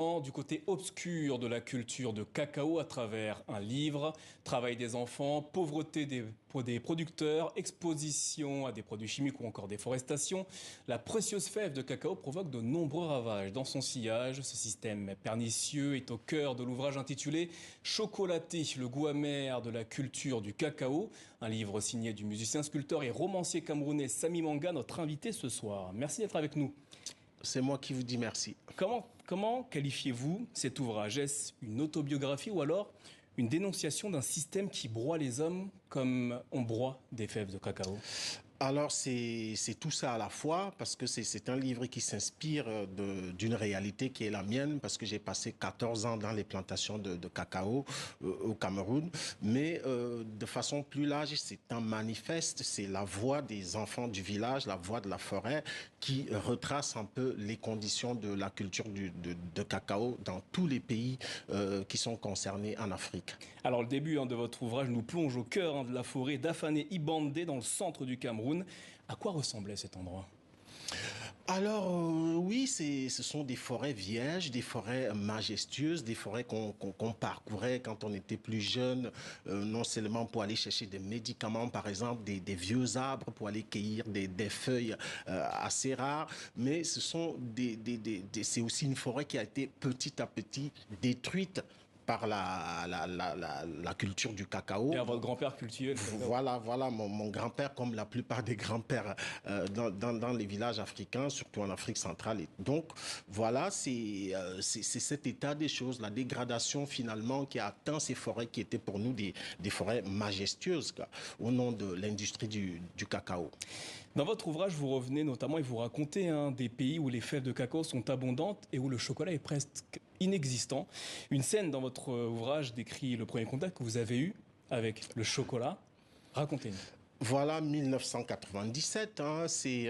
Du côté obscur de la culture de cacao à travers un livre, travail des enfants, pauvreté des producteurs, exposition à des produits chimiques ou encore déforestation, la précieuse fève de cacao provoque de nombreux ravages. Dans son sillage, ce système pernicieux est au cœur de l'ouvrage intitulé Chocolaté, le goût amer de la culture du cacao, un livre signé du musicien, sculpteur et romancier camerounais Samy Manga, notre invité ce soir. Merci d'être avec nous. C'est moi qui vous dis merci. Comment qualifiez-vous cet ouvrage? Est-ce une autobiographie ou alors une dénonciation d'un système qui broie les hommes comme on broie des fèves de cacao? Alors, c'est tout ça à la fois, parce que c'est un livre qui s'inspire d'une réalité qui est la mienne, parce que j'ai passé 14 ans dans les plantations de cacao au Cameroun. Mais de façon plus large, c'est un manifeste, c'est la voix des enfants du village, la voix de la forêt, qui retrace un peu les conditions de la culture de cacao dans tous les pays qui sont concernés en Afrique. Alors, le début de votre ouvrage nous plonge au cœur de la forêt d'Afané-Ibandé, dans le centre du Cameroun. À quoi ressemblait cet endroit? Alors oui, ce sont des forêts vierges, des forêts majestueuses, des forêts qu'on parcourait quand on était plus jeune, non seulement pour aller chercher des médicaments, par exemple, des vieux arbres, pour aller cueillir des feuilles assez rares, mais ce sont c'est aussi une forêt qui a été petit à petit détruite par la culture du cacao. Et à votre grand-père cultivait le cacao. Voilà, mon grand-père, comme la plupart des grands-pères dans les villages africains, surtout en Afrique centrale. Et donc, voilà, c'est cet état des choses, la dégradation finalement qui a atteint ces forêts qui étaient pour nous des forêts majestueuses, quoi, au nom de l'industrie du cacao. Dans votre ouvrage, vous revenez notamment et vous racontez des pays où les fèves de cacao sont abondantes et où le chocolat est presque inexistant. Une scène dans votre ouvrage décrit le premier contact que vous avez eu avec le chocolat. Racontez-nous. Voilà, 1997, c'est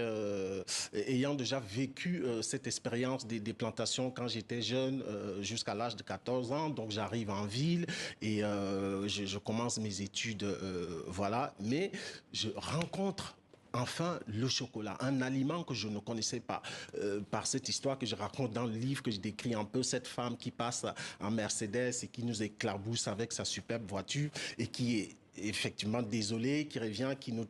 ayant déjà vécu cette expérience des plantations quand j'étais jeune, jusqu'à l'âge de 14 ans, donc j'arrive en ville et je commence mes études, voilà, mais je rencontre enfin le chocolat, un aliment que je ne connaissais pas. Par cette histoire que je raconte dans le livre, que je décris un peu, cette femme qui passe en Mercedes et qui nous éclabousse avec sa superbe voiture et qui est effectivement désolée, qui revient, qui nous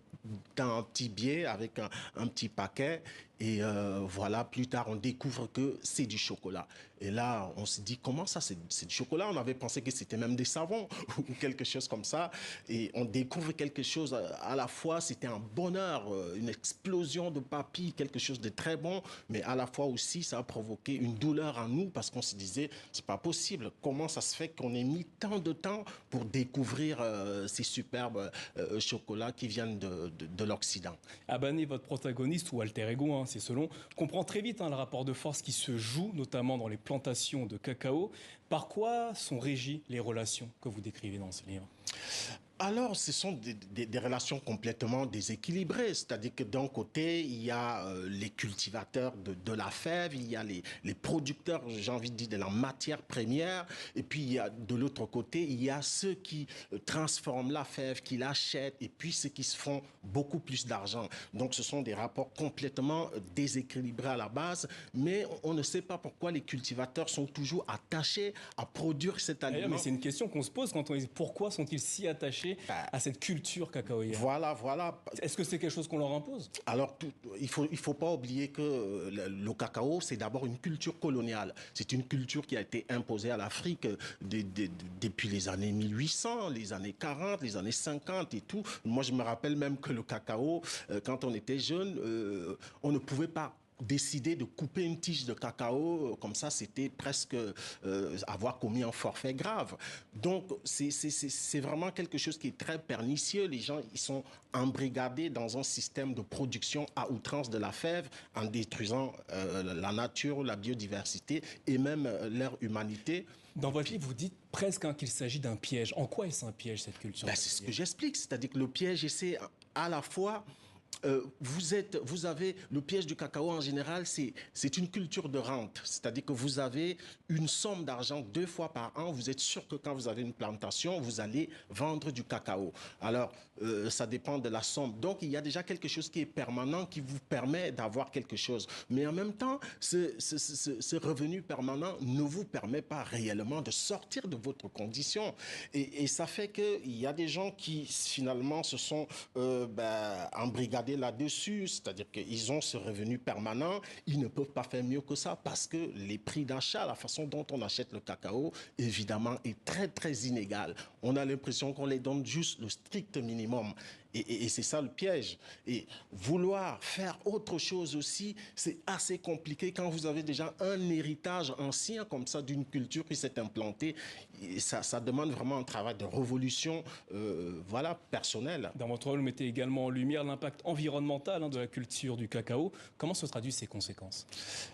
tend un petit billet avec un petit paquet. Et voilà, plus tard, on découvre que c'est du chocolat. Et là, on se dit, comment ça, c'est du chocolat? On avait pensé que c'était même des savons ou quelque chose comme ça. Et on découvre quelque chose à la fois, c'était un bonheur, une explosion de papilles, quelque chose de très bon, mais à la fois aussi, ça a provoqué une douleur en nous parce qu'on se disait, c'est pas possible. Comment ça se fait qu'on ait mis tant de temps pour découvrir ces superbes chocolats qui viennent de l'Occident? Abané, votre protagoniste, ou alter ego, c'est selon, comprend très vite le rapport de force qui se joue, notamment dans les plantations de cacao. Par quoi sont régies les relations que vous décrivez dans ce livre? Alors, ce sont des relations complètement déséquilibrées. C'est-à-dire que d'un côté, il y a les cultivateurs de la fève, il y a les producteurs, j'ai envie de dire, de la matière première. Et puis, il y a de l'autre côté, il y a ceux qui transforment la fève, qui l'achètent, et puis ceux qui se font beaucoup plus d'argent. Donc, ce sont des rapports complètement déséquilibrés à la base. Mais on ne sait pas pourquoi les cultivateurs sont toujours attachés à produire cet aliment. Mais c'est une question qu'on se pose quand on dit pourquoi sont-ils si attachés à cette culture cacaoyère? Voilà. Est-ce que c'est quelque chose qu'on leur impose? Alors, il faut pas oublier que le cacao, c'est d'abord une culture coloniale. C'est une culture qui a été imposée à l'Afrique depuis les années 1800, les années 40, les années 50 et tout. Moi, je me rappelle même que le cacao, quand on était jeune, on ne pouvait pas décider de couper une tige de cacao, comme ça, c'était presque avoir commis un forfait grave. Donc, c'est vraiment quelque chose qui est très pernicieux. Les gens, ils sont embrigadés dans un système de production à outrance de la fève, en détruisant la nature, la biodiversité et même leur humanité. Dans votre livre, vous dites presque qu'il s'agit d'un piège. En quoi est-ce un piège, cette culture? C'est ce que j'explique. C'est-à-dire que le piège, c'est à la fois vous avez le piège du cacao en général, c'est une culture de rente. C'est-à-dire que vous avez une somme d'argent 2 fois par an. Vous êtes sûr que quand vous avez une plantation, vous allez vendre du cacao. Alors, ça dépend de la somme. Donc, il y a déjà quelque chose qui est permanent, qui vous permet d'avoir quelque chose. Mais en même temps, ce revenu permanent ne vous permet pas réellement de sortir de votre condition. Et ça fait qu'il y a des gens qui, finalement, se sont embrigadés là-dessus, c'est-à-dire qu'ils ont ce revenu permanent, ils ne peuvent pas faire mieux que ça parce que les prix d'achat, la façon dont on achète le cacao, évidemment, est très, très inégal. On a l'impression qu'on les donne juste le strict minimum. Et c'est ça le piège. Et vouloir faire autre chose aussi, c'est assez compliqué quand vous avez déjà un héritage ancien comme ça d'une culture qui s'est implantée. Et ça demande vraiment un travail de révolution personnelle. Dans votre rôle, vous mettez également en lumière l'impact environnemental de la culture du cacao. Comment se traduisent ces conséquences?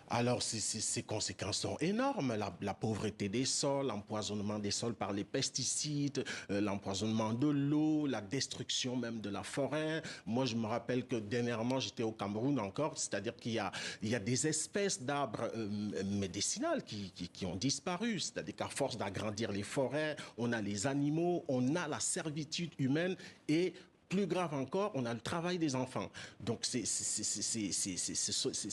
Alors, ces conséquences sont énormes. La pauvreté des sols, l'empoisonnement des sols par les pesticides, l'empoisonnement de l'eau, la destruction même de la forêt. Moi, je me rappelle que dernièrement, j'étais au Cameroun encore, c'est-à-dire qu'il y a des espèces d'arbres médicinales qui ont disparu. C'est-à-dire qu'à force d'agrandir les forêts, on a les animaux, on a la servitude humaine et plus grave encore, on a le travail des enfants. Donc, c'est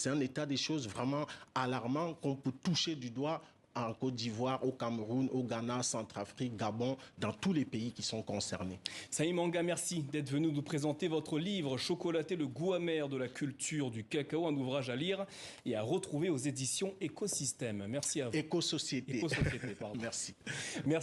un état des choses vraiment alarmant qu'on peut toucher du doigt en Côte d'Ivoire, au Cameroun, au Ghana, Centrafrique, Gabon, dans tous les pays qui sont concernés. Saïm Manga, merci d'être venu nous présenter votre livre « Chocolater le goût amer de la culture du cacao », un ouvrage à lire et à retrouver aux éditions Écosystème. Merci à vous. Éco-société. Éco-société, pardon. Merci. Merci.